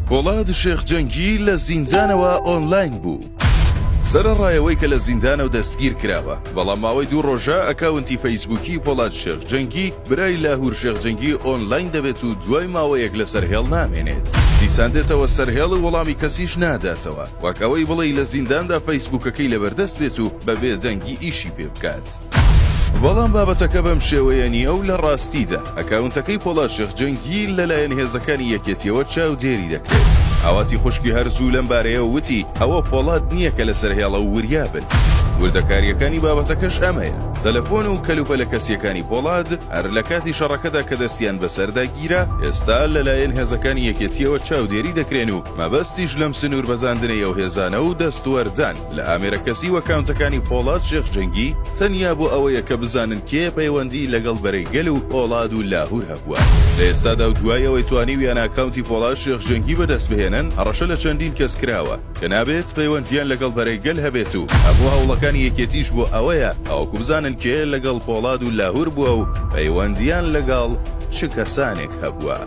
پۆڵاد شێخ جەنگی لە زیندانەوە ئۆنلاین بوو. سەرەڕایەوەی کە لە زیندانە و دەستگیر کراوە، بەڵام ماوەی 2 ڕۆژە ئەکاونتی فەیسبووکی پۆڵاد شێخ جەنگی برای لاهور شێخ جەنگی ئۆنلاین دەبێت و دوای ماوەیەک لە سەرهێڵ نامێنێت. دیسان دێتەوە سەرهێڵ و وەڵامی کەسیش ناداتەوە، وەکەوەی بڵێ لە زینداندا فەیسبووکەکەی لەبەردەست بێت و بەبێ دەنگی ئیشی پێ بکات. بەڵام بابەتەکە بەم شێوەیە نییە و لە ڕاستیدا ئەکاونتەکەی پۆڵاد شێخ جەنگی لەلایەن هێزەکانی یەکێتیەوە چاودێری دەکرێت. ئاواتی خوشکی هەرزوو لەم بارەیە وتی ئەوە پۆڵاد نییە کە لە سەرهێڵە و وریابن. وردەکاریەکانی بابەتەکەش ئەمەیە. تەلەفۆن و کەلوپە لە کەسیەکانی پۆڵاد هەر لە کاتی شەڕەکەدا کە دەستیان بەسەردا گیرە، ئێستا لەلایەن هێزەکانی یەکێتیەوە چاودێری دەکرێن و مەبەستیش لەم سنوور بەزاندنەی ئەو هێزانە و دەستوەردان لە ئامێرەکەسی وەکاونتەکانی پۆڵاد شێخ جەنگی تەنیا بۆ ئەوەیە کە بزانن کێ پەیوەندی لەگەڵ بەرەیگەل و پۆڵاد و لاهور هەبووە. لە ئێستادا و دوایەوەی توانیویان ئاکاونتی پۆڵاد شێخ جەنگی بەدەست بهێنن، هەڕەشە لە چەندین کەس کراوە کە نابێت پەیوەندیان لەگەڵ بەرەیگەل هەبێت و هەبوو هەوڵەکانی یەکێتیش بۆ ئەوەیە ئەوکو بزانن کێ لەگەڵ پۆڵاد و لاهور بووە و پەیوەندیان لەگەڵ چ کەسانێک هەبووە.